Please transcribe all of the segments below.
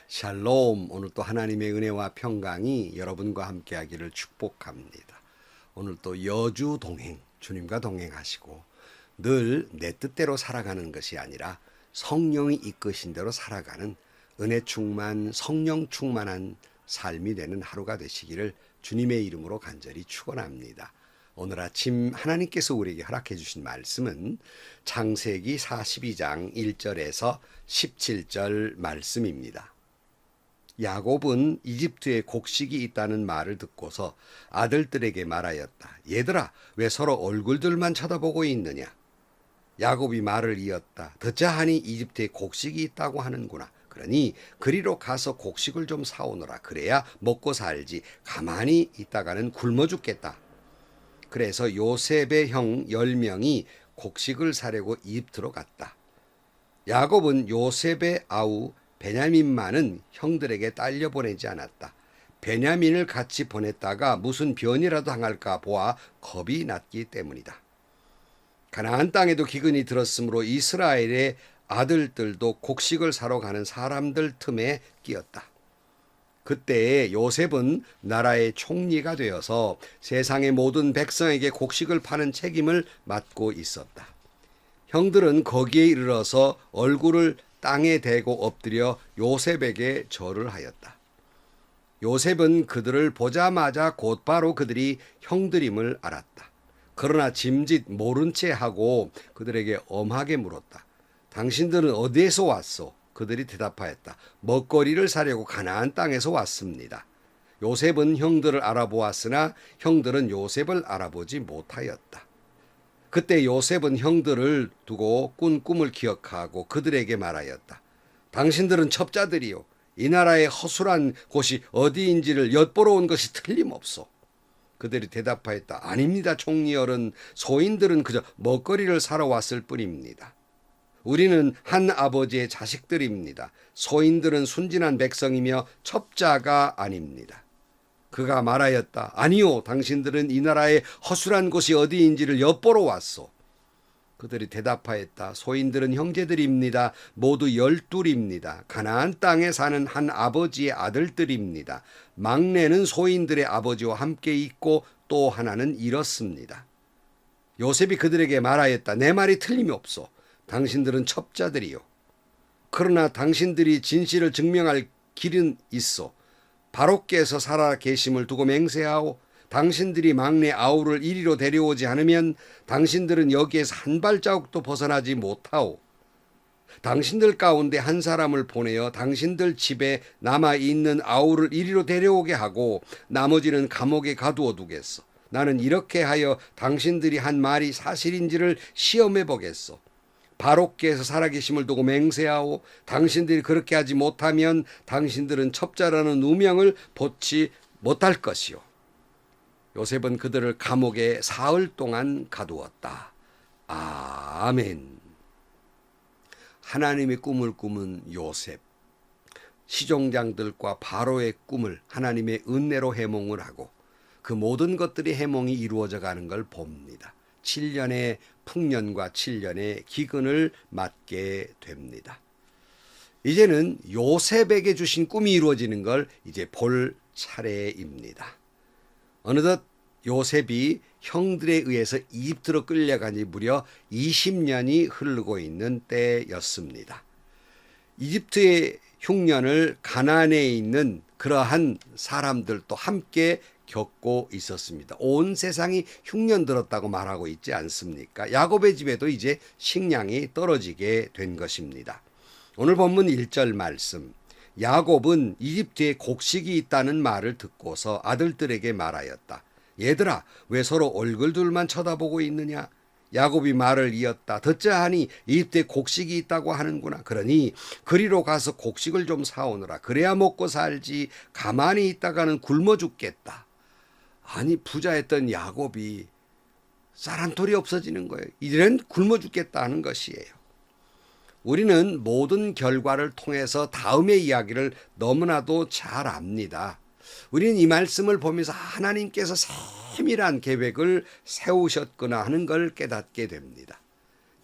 샬롬. 오늘 또 하나님의 은혜와 평강이 여러분과 함께하기를 축복합니다. 오늘 또 여주 동행, 주님과 동행하시고 늘 내 뜻대로 살아가는 것이 아니라 성령이 이끄신 대로 살아가는 은혜 충만, 성령 충만한 삶이 되는 하루가 되시기를 주님의 이름으로 간절히 축원합니다. 오늘 아침 하나님께서 우리에게 허락해 주신 말씀은 창세기 42장 1절에서 17절 말씀입니다. 야곱은 이집트에 곡식이 있다는 말을 듣고서 아들들에게 말하였다. 얘들아, 왜 서로 얼굴들만 쳐다보고 있느냐? 야곱이 말을 이었다. 듣자 하니 이집트에 곡식이 있다고 하는구나. 그러니 그리로 가서 곡식을 좀 사오너라. 그래야 먹고 살지. 가만히 있다가는 굶어 죽겠다. 그래서 요셉의 형 10명이 곡식을 사려고 이집트로 갔다. 야곱은 요셉의 아우 베냐민만은 형들에게 딸려 보내지 않았다. 베냐민을 같이 보냈다가 무슨 변이라도 당할까 보아 겁이 났기 때문이다. 가나안 땅에도 기근이 들었으므로 이스라엘의 아들들도 곡식을 사러 가는 사람들 틈에 끼었다. 그때 요셉은 나라의 총리가 되어서 세상의 모든 백성에게 곡식을 파는 책임을 맡고 있었다. 형들은 거기에 이르러서 얼굴을 땅에 대고 엎드려 요셉에게 절을 하였다. 요셉은 그들을 보자마자 곧바로 그들이 형들임을 알았다. 그러나 짐짓 모른 채 하고 그들에게 엄하게 물었다. 당신들은 어디에서 왔소? 그들이 대답하였다. 먹거리를 사려고 가나안 땅에서 왔습니다. 요셉은 형들을 알아보았으나 형들은 요셉을 알아보지 못하였다. 그때 요셉은 형들을 두고 꾼 꿈을 기억하고 그들에게 말하였다. 당신들은 첩자들이요. 이 나라의 허술한 곳이 어디인지를 엿보러 온 것이 틀림없소. 그들이 대답하였다. 아닙니다, 총리어른. 소인들은 그저 먹거리를 사러 왔을 뿐입니다. 우리는 한 아버지의 자식들입니다. 소인들은 순진한 백성이며 첩자가 아닙니다. 그가 말하였다. 아니요, 당신들은 이 나라의 허술한 곳이 어디인지를 엿보러 왔소. 그들이 대답하였다. 소인들은 형제들입니다. 모두 12입니다. 가나안 땅에 사는 한 아버지의 아들들입니다. 막내는 소인들의 아버지와 함께 있고 또 하나는 잃었습니다. 요셉이 그들에게 말하였다. 내 말이 틀림이 없소. 당신들은 첩자들이요. 그러나 당신들이 진실을 증명할 길은 있어. 바로께서 살아 계심을 두고 맹세하오. 당신들이 막내 아우를 이리로 데려오지 않으면 당신들은 여기에서 한 발자국도 벗어나지 못하오. 당신들 가운데 한 사람을 보내어 당신들 집에 남아있는 아우를 이리로 데려오게 하고 나머지는 감옥에 가두어 두겠어. 나는 이렇게 하여 당신들이 한 말이 사실인지를 시험해 보겠어. 바로께서 살아계심을 두고 맹세하오. 당신들이 그렇게 하지 못하면 당신들은 첩자라는 누명을 벗지 못할 것이요. 요셉은 그들을 감옥에 사흘 동안 가두었다. 아멘. 하나님의 꿈을 꾸은 요셉. 시종장들과 바로의 꿈을 하나님의 은혜로 해몽을 하고 그 모든 것들이 해몽이 이루어져 가는 걸 봅니다. 7년의 풍년과 7년의 기근을 맞게 됩니다. 이제는 요셉에게 주신 꿈이 이루어지는 걸 이제 볼 차례입니다. 어느덧 요셉이 형들에 의해서 이집트로 끌려간 지 무려 20년이 흐르고 있는 때였습니다. 이집트의 흉년을 가나안에 있는 그러한 사람들도 함께 겪고 있었습니다. 온 세상이 흉년 들었다고 말하고 있지 않습니까? 야곱의 집에도 이제 식량이 떨어지게 된 것입니다. 오늘 본문 1절 말씀. 야곱은 이집트에 곡식이 있다는 말을 듣고서 아들들에게 말하였다. 얘들아, 왜 서로 얼굴들만 쳐다보고 있느냐? 야곱이 말을 이었다. 듣자 하니 이집트에 곡식이 있다고 하는구나. 그러니 그리로 가서 곡식을 좀 사오너라. 그래야 먹고 살지. 가만히 있다가는 굶어 죽겠다. 아니, 부자였던 야곱이 쌀 한 톨이 없어지는 거예요. 이제는 굶어 죽겠다 하는 것이에요. 우리는 모든 결과를 통해서 다음의 이야기를 너무나도 잘 압니다. 우리는 이 말씀을 보면서 하나님께서 세밀한 계획을 세우셨구나 하는 걸 깨닫게 됩니다.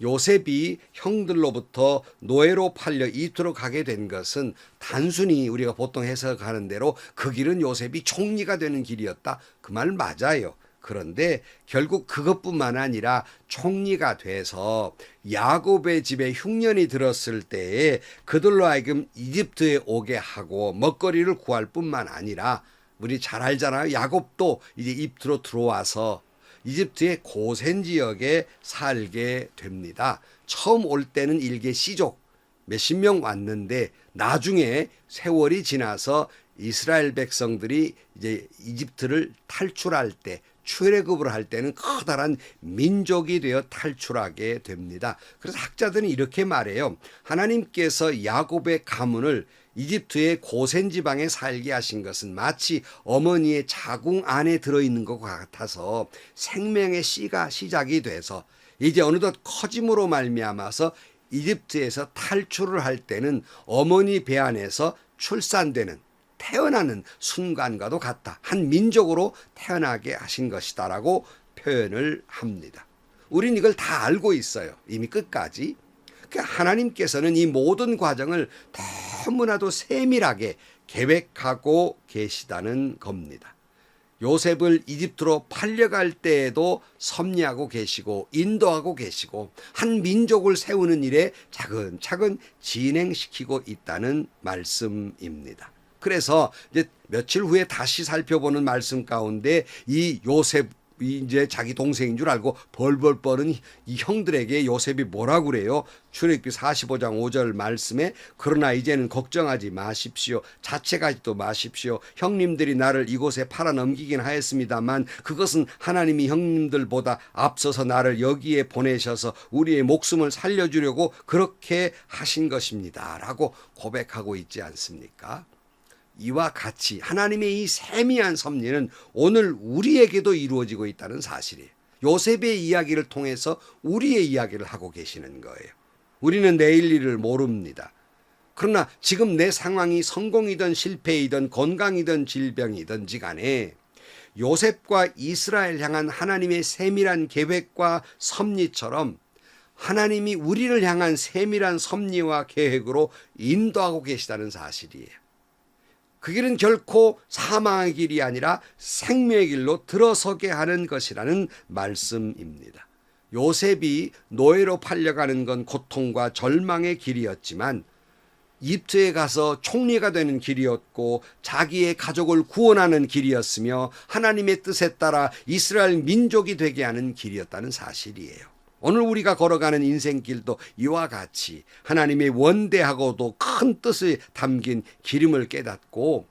요셉이 형들로부터 노예로 팔려 이집트로 가게 된 것은 단순히 우리가 보통 해석하는 대로 그 길은 요셉이 총리가 되는 길이었다. 그 말 맞아요. 그런데 결국 그것뿐만 아니라 총리가 돼서 야곱의 집에 흉년이 들었을 때에 그들로 하여금 이집트에 오게 하고 먹거리를 구할 뿐만 아니라 우리 잘 알잖아요. 야곱도 이제 이집트로 들어와서 이집트의 고센 지역에 살게 됩니다. 처음 올 때는 일개 씨족 몇십 명 왔는데 나중에 세월이 지나서 이스라엘 백성들이 이제 이집트를 탈출할 때 출애굽을 할 때는 커다란 민족이 되어 탈출하게 됩니다. 그래서 학자들은 이렇게 말해요. 하나님께서 야곱의 가문을 이집트의 고센 지방에 살게 하신 것은 마치 어머니의 자궁 안에 들어있는 것 같아서 생명의 씨가 시작이 돼서 이제 어느덧 커짐으로 말미암아서 이집트에서 탈출을 할 때는 어머니 배 안에서 출산되는 태어나는 순간과도 같다. 한 민족으로 태어나게 하신 것이다라고 표현을 합니다. 우린 이걸 다 알고 있어요. 이미 끝까지. 하나님께서는 이 모든 과정을 너무나도 세밀하게 계획하고 계시다는 겁니다. 요셉을 이집트로 팔려갈 때에도 섭리하고 계시고 인도하고 계시고 한 민족을 세우는 일에 차근차근 진행시키고 있다는 말씀입니다. 그래서 이제 며칠 후에 다시 살펴보는 말씀 가운데 이 요셉 이제 자기 동생인 줄 알고 벌벌 떠는 이 형들에게 요셉이 뭐라고 그래요? 출애굽기 45장 5절 말씀에 그러나 이제는 걱정하지 마십시오. 자책하지도 마십시오. 형님들이 나를 이곳에 팔아 넘기긴 하였습니다만 그것은 하나님이 형님들보다 앞서서 나를 여기에 보내셔서 우리의 목숨을 살려주려고 그렇게 하신 것입니다. 라고 고백하고 있지 않습니까? 이와 같이 하나님의 이 세미한 섭리는 오늘 우리에게도 이루어지고 있다는 사실이에요. 요셉의 이야기를 통해서 우리의 이야기를 하고 계시는 거예요. 우리는 내일 일을 모릅니다. 그러나 지금 내 상황이 성공이든 실패이든 건강이든 질병이든지 간에 요셉과 이스라엘 향한 하나님의 세밀한 계획과 섭리처럼 하나님이 우리를 향한 세밀한 섭리와 계획으로 인도하고 계시다는 사실이에요. 그 길은 결코 사망의 길이 아니라 생명의 길로 들어서게 하는 것이라는 말씀입니다. 요셉이 노예로 팔려가는 건 고통과 절망의 길이었지만 이집트에 가서 총리가 되는 길이었고 자기의 가족을 구원하는 길이었으며 하나님의 뜻에 따라 이스라엘 민족이 되게 하는 길이었다는 사실이에요. 오늘 우리가 걸어가는 인생길도 이와 같이 하나님의 원대하고도 큰 뜻이 담긴 기름을 깨닫고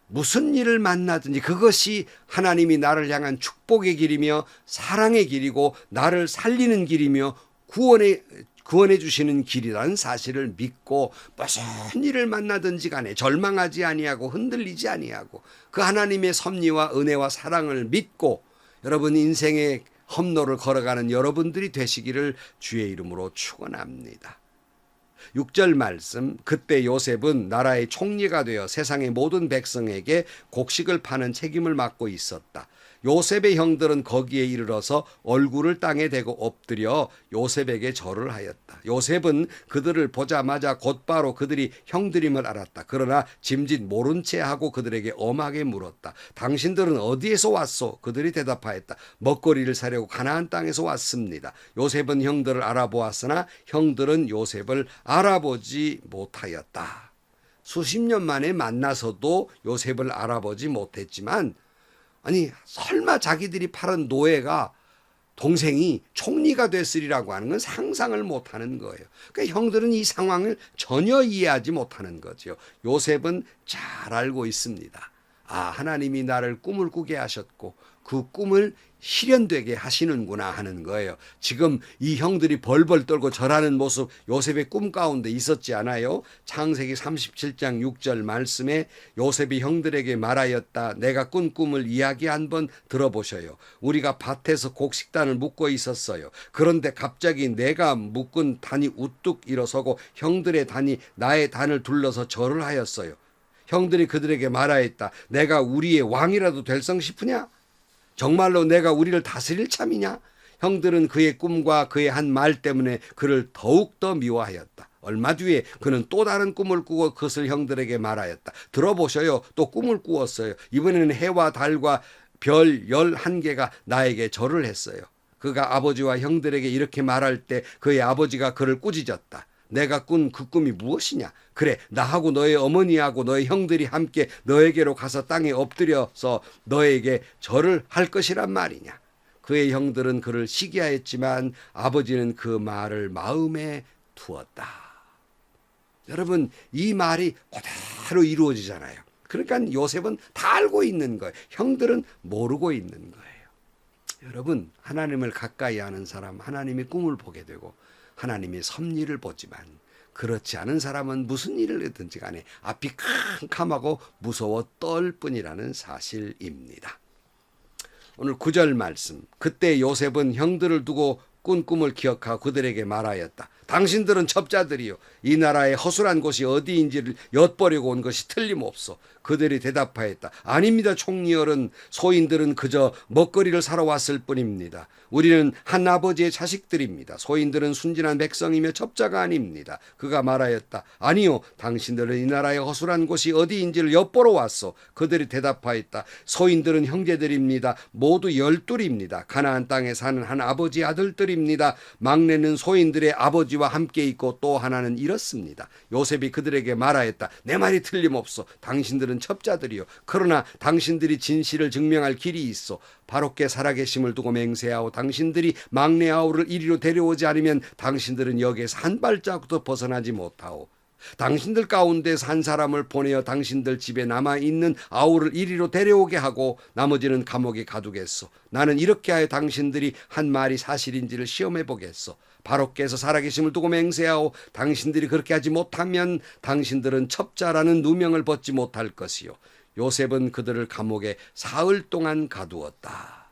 무슨 일을 만나든지 그것이 하나님이 나를 향한 축복의 길이며 사랑의 길이고 나를 살리는 길이며 구원해 주시는 길이라는 사실을 믿고 무슨 일을 만나든지 간에 절망하지 아니하고 흔들리지 아니하고 그 하나님의 섭리와 은혜와 사랑을 믿고 여러분 인생의 험로를 걸어가는 여러분들이 되시기를 주의 이름으로 축원합니다. 6절 말씀, 그때 요셉은 나라의 총리가 되어 세상의 모든 백성에게 곡식을 파는 책임을 맡고 있었다. 요셉의 형들은 거기에 이르러서 얼굴을 땅에 대고 엎드려 요셉에게 절을 하였다. 요셉은 그들을 보자마자 곧바로 그들이 형들임을 알았다. 그러나 짐짓 모른 채 하고 그들에게 엄하게 물었다. 당신들은 어디에서 왔소? 그들이 대답하였다. 먹거리를 사려고 가나안 땅에서 왔습니다. 요셉은 형들을 알아보았으나 형들은 요셉을 알아보지 못하였다. 수십 년 만에 만나서도 요셉을 알아보지 못했지만 아니 설마 자기들이 팔은 노예가 동생이 총리가 됐으리라고 하는 건 상상을 못하는 거예요. 그러니까 형들은 이 상황을 전혀 이해하지 못하는 거죠. 요셉은 잘 알고 있습니다. 아, 하나님이 나를 꿈을 꾸게 하셨고 그 꿈을 실현되게 하시는구나 하는 거예요. 지금 이 형들이 벌벌 떨고 절하는 모습 요셉의 꿈 가운데 있었지 않아요? 창세기 37장 6절 말씀에 요셉이 형들에게 말하였다. 내가 꾼 꿈을 이야기 한번 들어보셔요. 우리가 밭에서 곡식단을 묶고 있었어요. 그런데 갑자기 내가 묶은 단이 우뚝 일어서고 형들의 단이 나의 단을 둘러서 절을 하였어요. 형들이 그들에게 말하였다. 내가 우리의 왕이라도 될성 싶으냐? 정말로 내가 우리를 다스릴 참이냐? 형들은 그의 꿈과 그의 한 말 때문에 그를 더욱더 미워하였다. 얼마 뒤에 그는 또 다른 꿈을 꾸고 그것을 형들에게 말하였다. 들어보셔요. 또 꿈을 꾸었어요. 이번에는 해와 달과 별 11개가 나에게 절을 했어요. 그가 아버지와 형들에게 이렇게 말할 때 그의 아버지가 그를 꾸짖었다. 내가 꾼 그 꿈이 무엇이냐? 그래, 나하고 너의 어머니하고 너의 형들이 함께 너에게로 가서 땅에 엎드려서 너에게 절을 할 것이란 말이냐? 그의 형들은 그를 시기하였지만 아버지는 그 말을 마음에 두었다. 여러분, 이 말이 그대로 이루어지잖아요. 그러니까 요셉은 다 알고 있는 거예요. 형들은 모르고 있는 거예요. 여러분, 하나님을 가까이 하는 사람, 하나님의 꿈을 보게 되고 하나님의 섭리를 보지만 그렇지 않은 사람은 무슨 일을 하든지 간에 앞이 캄캄하고 무서워 떨 뿐이라는 사실입니다. 오늘 9절 말씀. 그때 요셉은 형들을 두고 꾼 꿈을 기억하고 그들에게 말하였다. 당신들은 첩자들이요, 이 나라의 허술한 곳이 어디인지를 엿보려고 온 것이 틀림없어. 그들이 대답하였다. 아닙니다, 총리열은. 소인들은 그저 먹거리를 사러 왔을 뿐입니다. 우리는 한 아버지의 자식들입니다. 소인들은 순진한 백성이며 첩자가 아닙니다. 그가 말하였다. 아니요, 당신들은 이 나라의 허술한 곳이 어디인지를 엿보러 왔어. 그들이 대답하였다. 소인들은 형제들입니다. 모두 12입니다. 가나안 땅에 사는 한 아버지 아들들입니다. 막내는 소인들의 아버지와 함께 있고 또 하나는 이렇습니다. 요셉이 그들에게 말하였다. 내 말이 틀림없어. 당신들은 첩자들이요, 그러나 당신들이 진실을 증명할 길이 있어. 바로께 살아계심을 두고 맹세하오. 당신들이 막내 아우를 이리로 데려오지 않으면 당신들은 여기에서 한 발자국도 벗어나지 못하오. 당신들 가운데서 한 사람을 보내어 당신들 집에 남아있는 아우를 이리로 데려오게 하고 나머지는 감옥에 가두겠소. 나는 이렇게 하여 당신들이 한 말이 사실인지를 시험해 보겠소. 바로께서 살아계심을 두고 맹세하오. 당신들이 그렇게 하지 못하면 당신들은 첩자라는 누명을 벗지 못할 것이요. 요셉은 그들을 감옥에 사흘 동안 가두었다.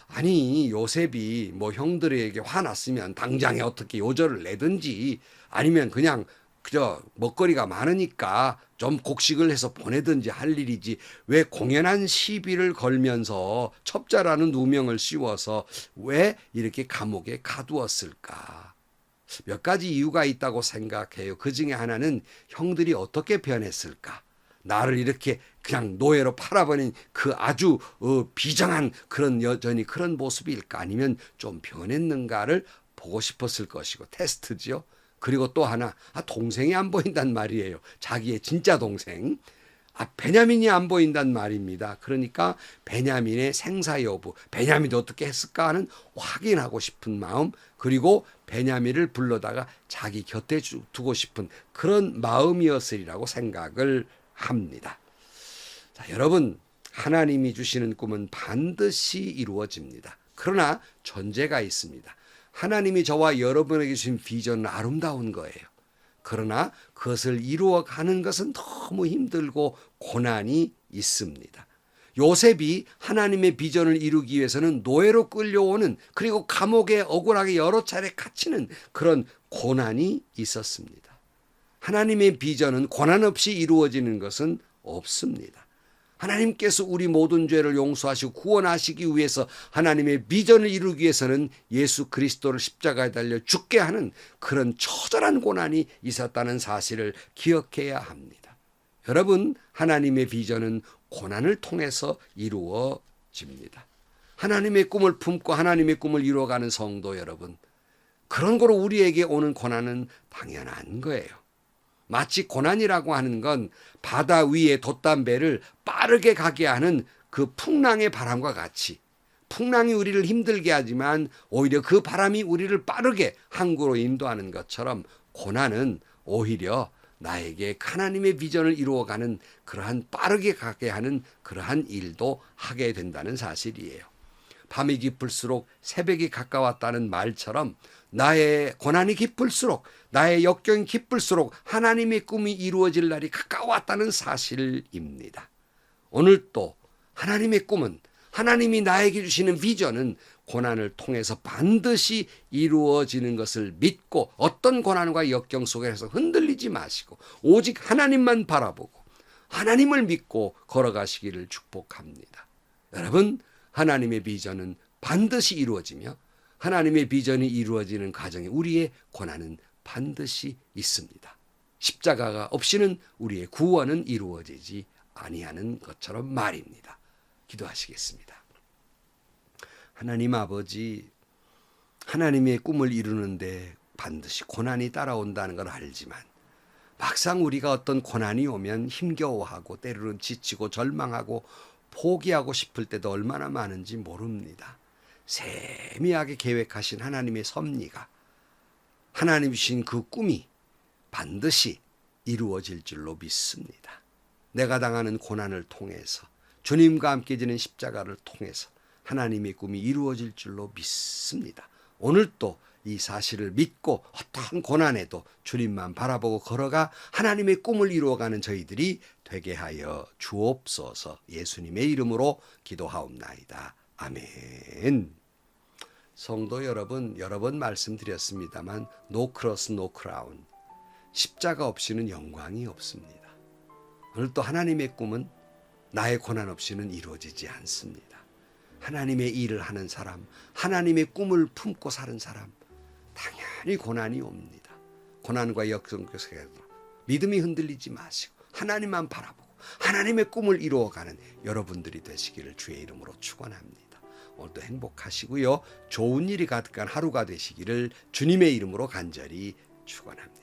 아니, 요셉이 뭐 형들에게 화났으면 당장에 어떻게 요절을 내든지 아니면 그냥 그저 먹거리가 많으니까 좀 곡식을 해서 보내든지 할 일이지, 왜 공연한 시비를 걸면서 첩자라는 누명을 씌워서 왜 이렇게 감옥에 가두었을까? 몇 가지 이유가 있다고 생각해요. 그 중에 하나는 형들이 어떻게 변했을까? 나를 이렇게 그냥 노예로 팔아버린 그 아주 비정한 그런 여전히 그런 모습일까? 아니면 좀 변했는가를 보고 싶었을 것이고, 테스트지요. 그리고 또 하나, 동생이 안 보인단 말이에요. 자기의 진짜 동생. 베냐민이 안 보인단 말입니다. 그러니까 베냐민의 생사 여부, 베냐민이 어떻게 했을까 하는 확인하고 싶은 마음, 그리고 베냐민을 불러다가 자기 곁에 두고 싶은 그런 마음이었으리라고 생각을 합니다. 자, 여러분, 하나님이 주시는 꿈은 반드시 이루어집니다. 그러나 전제가 있습니다. 하나님이 저와 여러분에게 주신 비전은 아름다운 거예요. 그러나 그것을 이루어가는 것은 너무 힘들고 고난이 있습니다. 요셉이 하나님의 비전을 이루기 위해서는 노예로 끌려오는, 그리고 감옥에 억울하게 여러 차례 갇히는 그런 고난이 있었습니다. 하나님의 비전은 고난 없이 이루어지는 것은 없습니다. 하나님께서 우리 모든 죄를 용서하시고 구원하시기 위해서 하나님의 비전을 이루기 위해서는 예수 그리스도를 십자가에 달려 죽게 하는 그런 처절한 고난이 있었다는 사실을 기억해야 합니다. 여러분, 하나님의 비전은 고난을 통해서 이루어집니다. 하나님의 꿈을 품고 하나님의 꿈을 이루어가는 성도 여러분, 그런 거로 우리에게 오는 고난은 당연한 거예요. 마치 고난이라고 하는 건 바다 위에 돛담배를 빠르게 가게 하는 그 풍랑의 바람과 같이, 풍랑이 우리를 힘들게 하지만 오히려 그 바람이 우리를 빠르게 항구로 인도하는 것처럼 고난은 오히려 나에게 하나님의 비전을 이루어가는 그러한 빠르게 가게 하는 그러한 일도 하게 된다는 사실이에요. 밤이 깊을수록 새벽이 가까웠다는 말처럼 나의 고난이 깊을수록, 나의 역경이 깊을수록 하나님의 꿈이 이루어질 날이 가까웠다는 사실입니다. 오늘 또 하나님의 꿈은, 하나님이 나에게 주시는 비전은 고난을 통해서 반드시 이루어지는 것을 믿고 어떤 고난과 역경 속에서 흔들리지 마시고 오직 하나님만 바라보고 하나님을 믿고 걸어가시기를 축복합니다. 여러분, 하나님의 비전은 반드시 이루어지며 하나님의 비전이 이루어지는 과정에 우리의 고난은 반드시 있습니다. 십자가가 없이는 우리의 구원은 이루어지지 아니하는 것처럼 말입니다. 기도하시겠습니다. 하나님 아버지, 하나님의 꿈을 이루는데 반드시 고난이 따라온다는 걸 알지만 막상 우리가 어떤 고난이 오면 힘겨워하고 때로는 지치고 절망하고 포기하고 싶을 때도 얼마나 많은지 모릅니다. 세미하게 계획하신 하나님의 섭리가, 하나님 주신 그 꿈이 반드시 이루어질 줄로 믿습니다. 내가 당하는 고난을 통해서, 주님과 함께 지는 십자가를 통해서 하나님의 꿈이 이루어질 줄로 믿습니다. 오늘 또 이 사실을 믿고 어떠한 고난에도 주님만 바라보고 걸어가 하나님의 꿈을 이루어가는 저희들이 되게 하여 주옵소서. 예수님의 이름으로 기도하옵나이다. 아멘. 성도 여러분, 여러 번 말씀드렸습니다만 No cross, no crown. 십자가 없이는 영광이 없습니다. 오늘 또 하나님의 꿈은 나의 고난 없이는 이루어지지 않습니다. 하나님의 일을 하는 사람, 하나님의 꿈을 품고 사는 사람, 당연히 고난이 옵니다. 고난과 역경에서 믿음이 흔들리지 마시고 하나님만 바라보고 하나님의 꿈을 이루어가는 여러분들이 되시기를 주의 이름으로 축원합니다. 오늘도 행복하시고요. 좋은 일이 가득한 하루가 되시기를 주님의 이름으로 간절히 축원합니다.